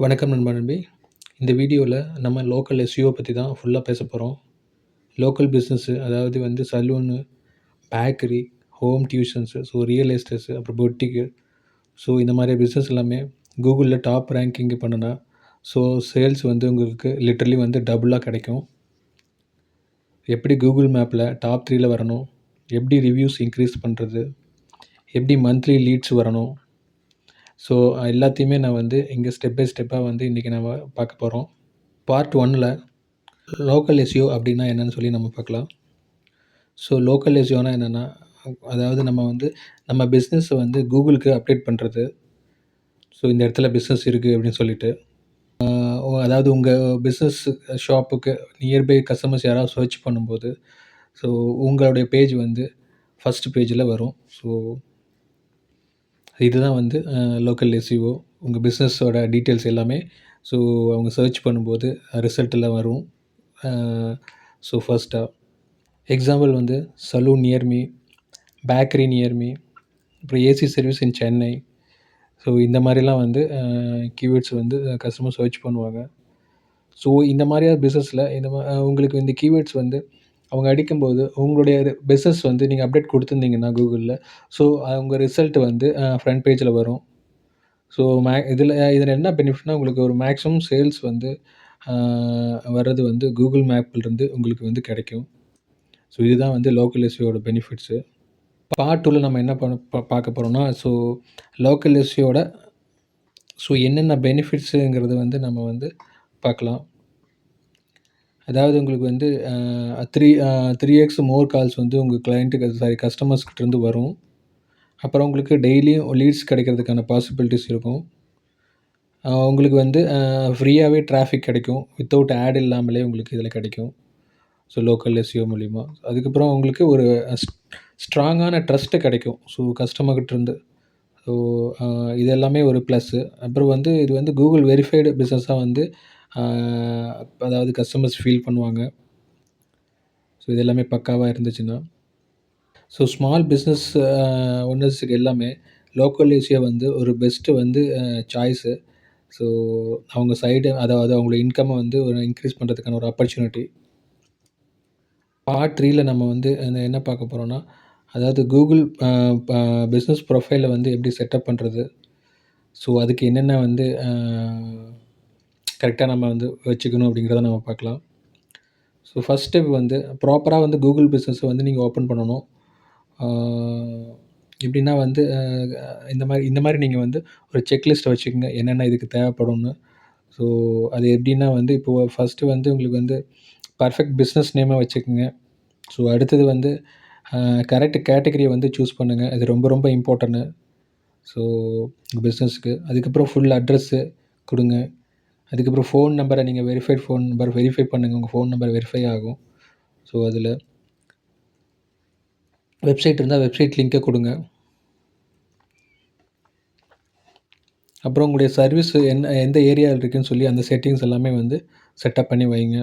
வணக்கம் நண்பா நண்பி. இந்த வீடியோவில் நம்ம லோக்கல் எஸ்இஓ பற்றி தான் ஃபுல்லாக பேச போகிறோம். லோக்கல் பிஸ்னஸ்ஸு அதாவது வந்து saloon, bakery, home tuitions, so real estates, அப்புறம் பொட்டிக்கு, ஸோ இந்த மாதிரி பிஸ்னஸ் எல்லாமே கூகுளில் டாப் ரேங்கிங் பண்ணுனா, ஸோ சேல்ஸ் வந்து உங்களுக்கு லிட்டரலி வந்து டபுளாக கிடைக்கும். எப்படி கூகுள் மேப்பில் டாப் 3ல வரணும், எப்படி ரிவ்யூஸ் இன்க்ரீஸ் பண்ணுறது, எப்படி மந்த்லி லீட்ஸ் வரணும், ஸோ எல்லாத்தையுமே நான் வந்து இங்கே ஸ்டெப் பை ஸ்டெப்பாக வந்து இன்றைக்கி நம்ம பார்க்க போகிறோம். பார்ட் 1ல் லோக்கல் எஸ்இஓ அப்படின்னா என்னன்னு சொல்லி நம்ம பார்க்கலாம். ஸோ லோக்கல் எஸ்இஓனா என்னென்னா, அதாவது நம்ம வந்து நம்ம பிஸ்னஸை வந்து கூகுளுக்கு அப்டேட் பண்ணுறது. ஸோ இந்த இடத்துல பிஸ்னஸ் இருக்குது அப்படின்னு சொல்லிட்டு, அதாவது உங்கள் பிஸ்னஸ் ஷாப்புக்கு நியர்பை கஸ்டமர்ஸ் யாராவது சர்ச் பண்ணும்போது, ஸோ உங்களுடைய பேஜ் வந்து ஃபஸ்ட் பேஜில் வரும். ஸோ இதுதான் வந்து லோக்கல் எஸ்இஓ. உங்கள் பிஸ்னஸோட டீட்டெயில்ஸ் எல்லாமே ஸோ அவங்க சர்ச் பண்ணும்போது ரிசல்ட்டில் வரும். ஸோ ஃபர்ஸ்ட்டாக எக்ஸாம்பிள் வந்து salon near me, bakery near me, அப்புறம் AC service in Chennai. So இந்த மாதிரிலாம் வந்து கீவேர்ட்ஸ் வந்து கஸ்டமர் சர்ச் பண்ணுவாங்க. ஸோ இந்த மாதிரியான பிஸ்னஸில் உங்களுக்கு இந்த கீவேர்ட்ஸ் வந்து அவங்க அடிக்கும்போது உங்களுடைய பிஸ்னஸ் வந்து நீங்கள் அப்டேட் கொடுத்துருந்தீங்கன்னா கூகுளில், ஸோ அவங்க ரிசல்ட் வந்து ஃப்ரண்ட் பேஜில் வரும். ஸோ இதில் என்ன பெனிஃபிட்னா, உங்களுக்கு ஒரு மேக்ஸிமம் சேல்ஸ் வந்து வர்றது வந்து கூகுள் மேப்லேருந்து உங்களுக்கு வந்து கிடைக்கும். ஸோ இதுதான் வந்து லோக்கல் எஸ்இஓட பெனிஃபிட்ஸு. பார்ட் 2ல நம்ம என்ன பார்க்க போகிறோம்னா, ஸோ லோக்கல் எஸ்இஓட ஸோ என்னென்ன பெனிஃபிட்ஸுங்கிறது வந்து நம்ம வந்து பார்க்கலாம். அதாவது உங்களுக்கு வந்து 3x மோர் கால்ஸ் வந்து உங்கள் கிளையண்ட்டுக்கு கஸ்டமர்ஸ்கிட்டேருந்து வரும். அப்புறம் உங்களுக்கு டெய்லியும் லீட்ஸ் கிடைக்கிறதுக்கான பாசிபிலிட்டிஸ் இருக்கும். உங்களுக்கு வந்து ஃப்ரீயாகவே டிராஃபிக் கிடைக்கும். வித்தவுட் ஆட் இல்லாமலே உங்களுக்கு இதில் கிடைக்கும். ஸோ லோக்கல் எஸ்இஓ மூலிமா. அதுக்கப்புறம் உங்களுக்கு ஒரு ஸ்ட்ராங்கான ட்ரஸ்ட்டு கிடைக்கும். ஸோ கஸ்டமர்கிட்டேருந்து. ஸோ இது எல்லாமே ஒரு ப்ளஸ்ஸு. அப்புறம் வந்து இது வந்து கூகுள் வெரிஃபைடு பிஸ்னஸாக வந்து அதாவது கஸ்டமர்ஸ் ஃபீல் பண்ணுவாங்க. ஸோ இது எல்லாமே பக்காவாக இருந்துச்சுன்னா. ஸோ ஸ்மால் பிஸ்னஸ் ஓனர்ஸுக்கு எல்லாமே லோக்கல் எஸ்இஓ வந்து ஒரு பெஸ்ட்டு வந்து சாய்ஸு. ஸோ அவங்க சைடு அதாவது அவங்களோட இன்கம்மை வந்து ஒரு இன்க்ரீஸ் பண்ணுறதுக்கான ஒரு ஆப்பர்ச்சுனிட்டி. பார்ட் 3ல நம்ம வந்து என்ன பார்க்க போகிறோம்னா, அதாவது கூகுள் பிஸ்னஸ் ப்ரொஃபைலை வந்து எப்படி செட்டப் பண்ணுறது, ஸோ அதுக்கு என்னென்ன வந்து கரெக்டாக நம்ம வந்து வச்சுக்கணும் அப்படிங்கிறத நம்ம பார்க்கலாம். ஸோ ஃபஸ்ட் ஸ்டெப் வந்து ப்ராப்பராக வந்து கூகுள் பிஸ்னஸை வந்து நீங்கள் ஓப்பன் பண்ணணும். எப்படின்னா வந்து இந்த மாதிரி நீங்கள் வந்து ஒரு செக்லிஸ்ட்டை வச்சுக்கோங்க, என்னென்ன இதுக்கு தேவைப்படும்னு. ஸோ அது எப்படின்னா வந்து இப்போது ஃபஸ்ட்டு வந்து உங்களுக்கு வந்து பர்ஃபெக்ட் பிஸ்னஸ் நேமை வச்சுக்கோங்க. ஸோ அடுத்தது வந்து கரெக்ட் கேட்டகரியை வந்து சூஸ் பண்ணுங்கள். அது ரொம்ப ரொம்ப இம்பார்ட்டன்ட்டு. ஸோ உங்கள் பிஸ்னஸ்க்கு. அதுக்கப்புறம் ஃபுல் அட்ரஸ்ஸு கொடுங்க. அதுக்கப்புறம் ஃபோன் நம்பரை நீங்கள் வெரிஃபைட் ஃபோன் நம்பர் வெரிஃபை பண்ணுங்கள். உங்கள் ஃபோன் நம்பர் வெரிஃபை ஆகும். ஸோ அதில் வெப்சைட் இருந்தால் வெப்சைட் லிங்க்கை கொடுங்க. அப்புறம் உங்களுடைய சர்வீஸ் எந்த ஏரியாவில் இருக்குதுன்னு சொல்லி அந்த செட்டிங்ஸ் எல்லாமே வந்து செட்டப் பண்ணி வைங்க.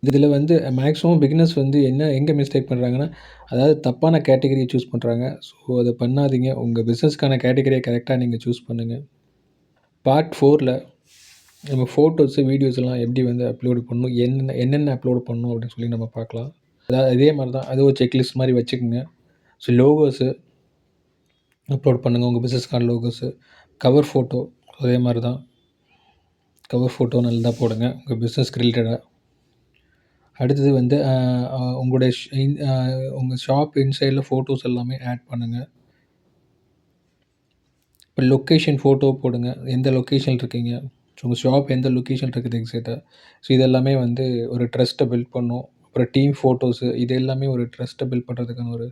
இதில் வந்து மேக்ஸிமம் பிகினர்ஸ் வந்து எங்கே மிஸ்டேக் பண்ணுறாங்கன்னா, அதாவது தப்பான கேட்டகரியை சூஸ் பண்ணுறாங்க. ஸோ அதை பண்ணாதீங்க. உங்கள் பிஸ்னஸ்க்கான கேட்டகரியை கரெக்டாக நீங்கள் சூஸ் பண்ணுங்கள். பார்ட் 4ல் நம்ம ஃபோட்டோஸு, வீடியோஸ் எல்லாம் எப்படி வந்து அப்லோடு பண்ணணும், என்னென்ன அப்லோடு பண்ணணும் அப்படின்னு சொல்லி நம்ம பார்க்கலாம். அதாவது இதே மாதிரி தான், அது ஒரு செக்லிஸ்ட் மாதிரி வச்சுக்கோங்க. ஸோ லோகோஸு அப்லோட் பண்ணுங்கள், உங்கள் பிஸ்னஸ்க்கான லோகோஸு. கவர் ஃபோட்டோ அதே மாதிரி தான். கவர் ஃபோட்டோ நல்லா போடுங்க உங்கள் பிஸ்னஸ்க்கு ரிலேட்டடாக. அடுத்தது வந்து உங்களுடைய உங்கள் ஷாப் இன்சைடில் ஃபோட்டோஸ் எல்லாமே ஆட் பண்ணுங்கள். இப்போ லொக்கேஷன் ஃபோட்டோ போடுங்க. எந்த லொக்கேஷனில் இருக்கீங்க, ஸோ உங்கள் ஷாப் எந்த லொக்கேஷன் இருக்குது எக்ஸாக்டாக. ஸோ இது எல்லாமே வந்து ஒரு ட்ரஸ்ட்டை பில்ட் பண்ணும். அப்புறம் டீம் ஃபோட்டோஸு இது எல்லாமே ஒரு ட்ரஸ்ட்டை பில்ட் பண்ணுறதுக்கான ஒரு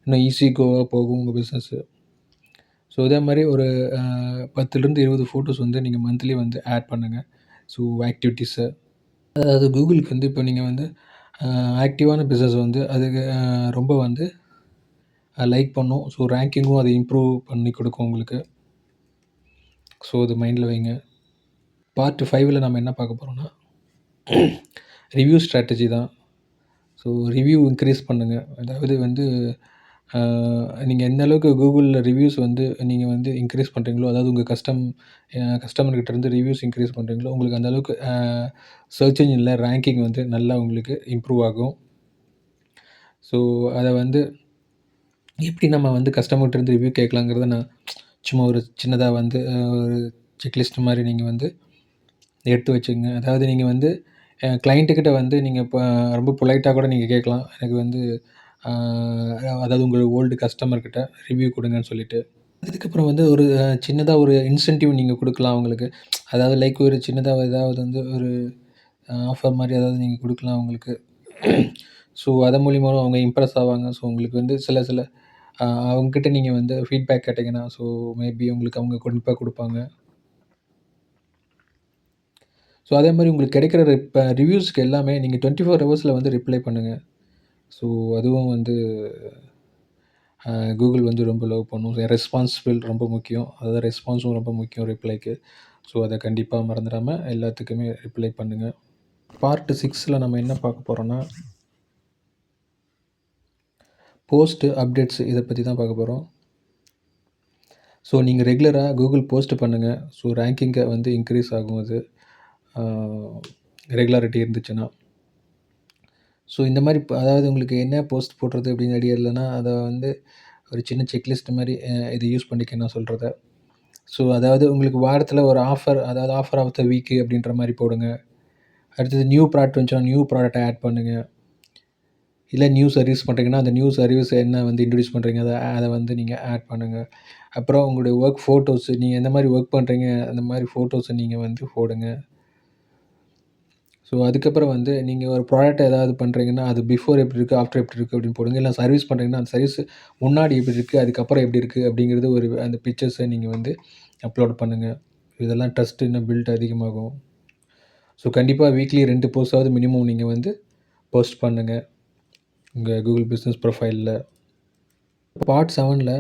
இன்னும் ஈஸி கோவாக போகும் உங்கள் பிஸ்னஸ்ஸு. ஸோ இதே மாதிரி ஒரு 10லேருந்து 20 ஃபோட்டோஸ் வந்து நீங்கள் மந்த்லி வந்து ஆட் பண்ணுங்கள். ஸோ ஆக்டிவிட்டீஸை அதாவது கூகுளுக்கு வந்து இப்போ நீங்கள் வந்து ஆக்டிவான பிஸ்னஸ் வந்து அதுக்கு ரொம்ப வந்து லைக் பண்ணும். ஸோ ரேங்கிங்கும் அதை இம்ப்ரூவ் பண்ணி கொடுக்கும் உங்களுக்கு. ஸோ அது மைண்டில் வைங்க. பார்ட் 5ல் நம்ம என்ன பார்க்க போகிறோம்னா, ரிவ்யூ ஸ்ட்ராட்டஜி தான். ஸோ ரிவ்யூ இன்க்ரீஸ் பண்ணுங்கள். அதாவது வந்து நீங்கள் எந்த அளவுக்கு கூகுளில் ரிவ்யூஸ் வந்து நீங்கள் வந்து இன்க்ரீஸ் பண்ணுறீங்களோ, அதாவது உங்கள் கஸ்டமர்கிட்ட இருந்து ரிவ்யூஸ் இன்க்ரீஸ் பண்ணுறீங்களோ, உங்களுக்கு அந்த அளவுக்கு சர்ச் என்ஜின்ல ரேங்கிங் வந்து நல்லா உங்களுக்கு இம்ப்ரூவ் ஆகும். ஸோ அத வந்து எப்படி நம்ம வந்து கஸ்டமர்கிட்ட இருந்து ரிவ்யூ கேட்கலாங்கிறத நான் சும்மா ஒரு சின்னதா வந்து ஒரு செக்லிஸ்ட் மாரி நீங்க வந்து எடுத்து வச்சுக்கங்க. அதாவது நீங்க வந்து கிளையன்ட்டுகிட்ட வந்து நீங்க இப்ப ரொம்ப பொலைட்டா கூட நீங்க கேட்கலாம். எனக்கு வந்து அ அதாவது உங்க ஓல்டு கஸ்டமர் கிட்ட ரிவ்யூ குடுங்கன்னு சொல்லிட்டு. அதுக்கப்புறம் வந்து ஒரு சின்னதா ஒரு இன்சென்டிவ் நீங்க குடுக்கலாம் அவங்களுக்கு. அதாவது லைக் ஒரு சின்னதா ஏதாவது வந்து ஒரு ஆஃபர் மாரி ஏதாவது நீங்க குடுக்கலாம் அவங்களுக்கு. ஸோ அதன் மூலியமாவும் அவங்க இம்ப்ரெஸ் ஆவாங்க. ஸோ உங்களுக்கு வந்து சில சில அ அவங்ககிட்ட நீங்க வந்து ஃபீட்பேக் கேட்டீங்கன்னா, ஸோ மேபி உங்களுக்கு அவங்க கண்டிப்பா குடுப்பாங்க. ஸோ அதே மாரி உங்களுக்கு கிடைக்கிற ரிவ்யூஸ்க்கு எல்லாமே நீங்க 24 ஹவர்ஸ்ல வந்து ரிப்ளை பண்ணுங்க. ஸோ அதுவும் வந்து கூகுள் வந்து ரொம்ப லவ் பண்ணும். ரெஸ்பான்சிபிள் ரொம்ப முக்கியம். அதாவது ரெஸ்பான்ஸும் ரொம்ப முக்கியம் ரிப்ளைக்கு. ஸோ அத கண்டிப்பா மறந்துடாம எல்லாத்துக்குமே ரிப்ளை பண்ணுங்க. பார்ட் 6ல நம்ம என்ன பார்க்க போறோம்னா, போஸ்ட் அப்டேட்ஸ் இத பத்தி தான் பார்க்க போறோம். ஸோ நீங்க ரெகுலரா கூகுள் போஸ்ட் பண்ணுங்க. ஸோ ரேங்கிங்க வந்து இன்க்ரீஸ் ஆகும் அது. ஆ ரெகுலாரிட்டி இருந்துச்சுன்னா. ஸோ இந்த மாரி அதாவது உங்களுக்கு என்ன போஸ்ட் போடுறது அப்படின்னு ஐடியா இல்லன்னா, அத வந்து ஒரு சின்ன செக்லிஸ்ட் மாரி இத யூஸ் பண்ணிக்க நான் சொல்றத. ஸோ அதாவது உங்களுக்கு வாரத்தில ஒரு ஆஃபர் அதாவது ஆஃபர் ஆஃப் த வீக் அப்படின்ற மாரி போடுங்க. அடுத்தது நியூ ப்ராடக்ட் வந்துச்சுன்னா, நியூ ப்ராடக்ட்ட ஆட் பண்ணுங்க. இல்ல நியூ சர்வீஸ் பண்றீங்கன்னா, அந்த நியூ சர்வீஸ் என்ன வந்து இன்ட்ரோடியூஸ் பண்றீங்க, அத வந்து நீங்க ஆட் பண்ணுங்க. அப்புறம் உங்களுடைய வொர்க் ஃபோட்டோஸ் நீங்க எந்த மாரி வொர்க் பண்றீங்க, அந்த மாரி ஃபோட்டோஸ நீங்க வந்து போடுங்க. ஸோ அதுக்கப்புறம் வந்து நீங்க ஒரு ப்ராடக்ட் ஏதாவது பண்றீங்கன்னா, அது பிஃபோர் எப்படி இருக்கு, ஆஃப்டர் எப்படி இருக்கு அப்படின்னு போடுங்க. இல்ல சர்வீஸ் பண்றீங்கன்னா, அந்த சர்வீஸ் முன்னாடி எப்படி இருக்கு, அதுக்கப்புறம் எப்படி இருக்கு அப்படிங்கிறது ஒரு அந்த பிக்சர்ஸ நீங்க வந்து அப்லோட் பண்ணுங்க. இதெல்லாம் ட்ரஸ்ட் இன்னும் பில்ட் அதிகமாகும். ஸோ கண்டிப்பா வீக்லி 2 போஸ்ட்டாவது மினிமம் நீங்க வந்து போஸ்ட் பண்ணுங்க. உங்க கூகுள் பிசினஸ் ப்ரொஃபைல்ல. பார்ட் 7ல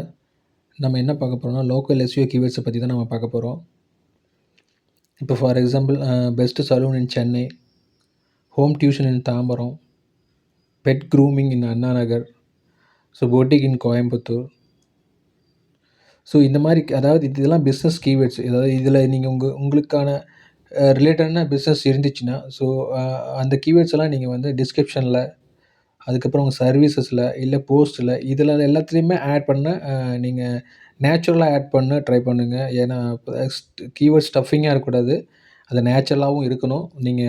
நம்ம என்ன பார்க்க போறோம்னா, லோக்கல் எஸ்இஓ கீவேர்ட்ஸ பத்தி தான் நம்ம பார்க்க போறோம். இப்போ for example best salon in Chennai, home tuition in Tambaram, pet grooming in Anna Nagar, so boutique in Coimbatore. So இந்த மாரி அதாவது இதெல்லாம் பிஸ்னஸ் கீவேர்ட்ஸ். அதாவது இதில நீங்க உங்களுக்கான ரிலேட்டடான பிஸ்னஸ் இருந்துச்சுன்னா, ஸோ அ அந்த கீவேர்ட்ஸ் எல்லாம் நீங்க வந்து டிஸ்கிரிப்ஷன்ல, அதுக்கப்புறம் உங்க சர்வீசஸ்ல, இல்ல போஸ்ட்ல இதில எல்லாத்துலயுமே ஆட் பண்ண நீங்க நேச்சுரலா ஆட் பண்ண ட்ரை பண்ணுங்க. ஏன்னா கீவேர்ட் ஸ்டஃபிங்கா இருக்கக்கூடாது. அது நேச்சுரலாவும் இருக்கணும். நீங்க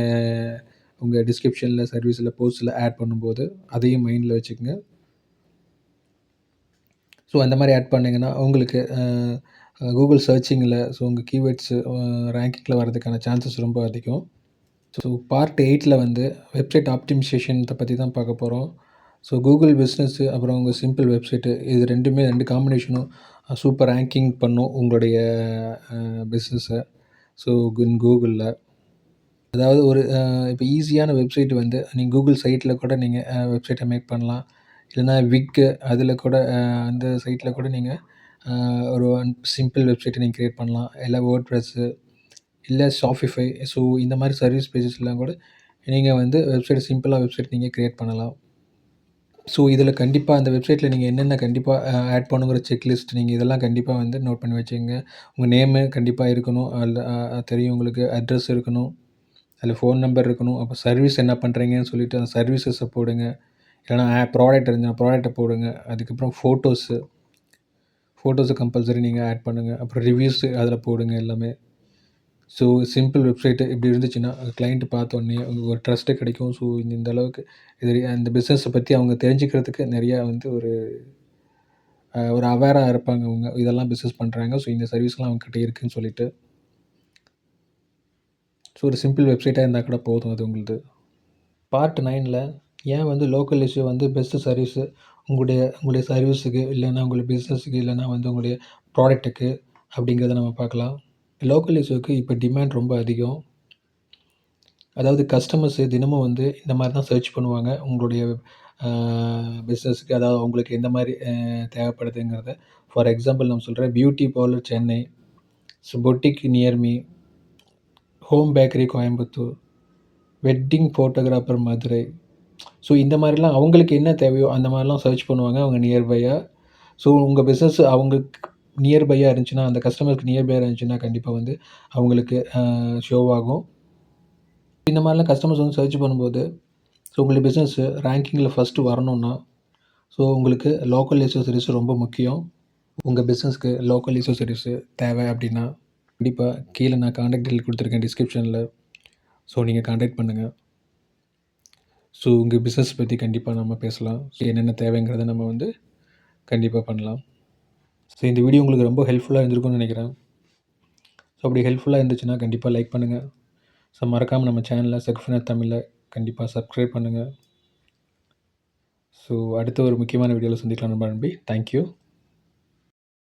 உங்க டிஸ்கிரிப்ஷன்ல, சர்வீஸ்ல, போஸ்ட்ல ஆட் பண்ணும்போது, அதையும் மைண்ட்ல வச்சுக்கங்க. ஸோ அந்த மாரி ஆட் பண்ணீங்கன்னா, உங்களுக்கு கூகுள் சர்ச்சிங்கில ஸோ உங்க கீவேர்ட்ஸ் ரேங்கிங்கில வரதுக்கான சான்சஸ் ரொம்ப அதிகம். ஸோ பார்ட் 8ல வந்து வெப்சைட் ஆப்டிமைசேஷன் இத பத்தி தான் பார்க்க போறோம். ஸோ கூகுள் பிசினஸ் அப்புறம் உங்க சிம்பிள் வெப்சைட் இது 2 காம்பினேஷனும் சூப்பர் ரேங்கிங் பண்ணும் உங்களுடைய பிசினஸ. ஸோ கூகுள்ல. அதாவது ஒரு இப்போ ஈஸியான வெப்சைட் வந்து நீங்க கூகுள் சைட்ல கூட நீங்க வெப்சைட்ட மேக் பண்ணலாம். இல்லன்னா விக்கு அதில கூட அந்த சைட்ல கூட நீங்க அ ஒரு சிம்பிள் வெப்சைட்ட நீங்க கிரியேட் பண்ணலாம். இல்ல வேர்ட்பிரஸ்ஸு, இல்ல ஷாப்பிஃபை. ஸோ இந்த மாரி சர்வீஸ் பேஜஸ்லாம் கூட நீங்க வந்து சிம்பிளா வெப்சைட் நீங்க கிரியேட் பண்ணலாம். ஸோ இதில கண்டிப்பா அந்த வெப்சைட்ல நீங்க என்னென்ன கண்டிப்பா ஆட் பண்ணணுங்கிற செக்லிஸ்ட் நீங்க இதெல்லாம் கண்டிப்பா வந்து நோட் பண்ணி வச்சுக்கங்க. உங்க நேமு கண்டிப்பா இருக்கணும். அதில தெரியும் உங்களுக்கு. அட்ரஸ் இருக்கணும். அதில ஃபோன் நம்பர் இருக்கணும். அப்போ சர்வீஸ் என்ன பண்ணுறீங்கன்னு சொல்லிட்டு அந்த சர்வீசஸ போடுங்க. இல்லன்னா ப்ராடக்ட் இருந்துச்சுனா ப்ராடக்ட்ட போடுங்க. அதுக்கப்புறம் ஃபோட்டோஸ கம்பல்சரி நீங்க ஆட் பண்ணுங்க. அப்புறம் ரிவ்யூஸு அதில போடுங்க எல்லாமே. ஸோ சிம்பிள் வெப்சைட் இப்படி இருந்துச்சுன்னா, கிளையன்ட் பார்த்தோன்னே உங்களுக்கு ஒரு ட்ரஸ்ட்டு கிடைக்கும். ஸோ இந்த அளவுக்கு இது அந்த பிசினஸ பத்தி அவங்க தெரிஞ்சுக்கிறதுக்கு நெறையா வந்து ஒரு அவேரா இருப்பாங்க அவங்க. இதெல்லாம் பிசினஸ் பண்றாங்க. ஸோ இந்த சர்வீஸ்லாம் அவங்ககிட்ட இருக்குன்னு சொல்லிட்டு. ஸோ ஒரு சிம்பிள் வெப்சைட்டா இருந்தா கூட போதும் அது உங்களுது. பார்ட் 9ல ஏன் வந்து லோக்கல் எஸ்இஓ வந்து பெஸ்ட் சர்வீஸு உங்களுடைய சர்வீஸுக்கு, இல்லன்னா உங்களுடைய பிசினஸுக்கு, இல்லன்னா வந்து உங்களுடைய ப்ராடக்ட்டுக்கு அப்படிங்கிறத நம்ம பார்க்கலாம். லோக்கல் எஸ்இஓக்கு இப்போ டிமாண்ட் ரொம்ப அதிகம். அதாவது கஸ்டமர்ஸு தினமும் வந்து இந்த மாரி தான் சர்ச் பண்ணுவாங்க. உங்களுடைய அ பிசினஸ்க்கு அதாவது உங்களுக்கு எந்த மாரி தேவைப்படுதுங்கிறத. ஃபார் எக்ஸாம்பிள் நான் சொல்றேன். Beauty parlour Chennai, so boutique near me, home bakery Coimbatore, wedding photographer Madurai. So இந்த மாதிரிலாம் அவங்களுக்கு என்ன தேவையோ அந்த மாதிரிலாம் சர்ச் பண்ணுவாங்க அவங்க நியர்பையாக. ஸோ உங்கள் பிஸ்னஸ் அவங்களுக்கு நியர்பையாக இருந்துச்சுன்னா, அந்த கஸ்டமருக்கு நியர்பையாக இருந்துச்சுன்னா கண்டிப்பாக வந்து அவங்களுக்கு ஷோ ஆகும். இந்த மாதிரிலாம் கஸ்டமர்ஸ் வந்து சர்ச் பண்ணும்போது, ஸோ உங்களுக்கு பிஸ்னஸ்ஸு ரேங்கிங்கில ஃபஸ்ட்டு வரணும்னா, ஸோ உங்களுக்கு லோக்கல் எஸ்ஓ சர்வீஸ் ரொம்ப முக்கியம். உங்கள் பிஸ்னஸ்க்கு லோக்கல் எஸ்ஓ சர்வீஸு தேவை அப்படின்னா, கண்டிப்பாக கீழே நான் கான்டாக்ட் டீட்டெயில் கொடுத்துருக்கேன் டிஸ்கிரிப்ஷனில். ஸோ நீங்கள் கான்டாக்ட் பண்ணுங்கள். ஸோ உங்கள் பிஸ்னஸ் பற்றி கண்டிப்பாக நம்ம பேசலாம். ஸோ என்னென்ன தேவைங்கிறத நம்ம வந்து கண்டிப்பாக பண்ணலாம். ஸோ இந்த வீடியோ உங்களுக்கு ரொம்ப ஹெல்ப்ஃபுல்லாக இருந்திருக்கும்னு நினைக்கிறேன். ஸோ அப்படி ஹெல்ப்ஃபுல்லாக இருந்துச்சுன்னா கண்டிப்பாக லைக் பண்ணுங்கள். ஸோ மறக்காமல் நம்ம சேனலை சக்ஃபினாத் தமிழில் கண்டிப்பாக சப்ஸ்கிரைப் பண்ணுங்கள். ஸோ அடுத்த ஒரு முக்கியமான வீடியோவில் சந்திக்கலாம் நண்பா. Thank you.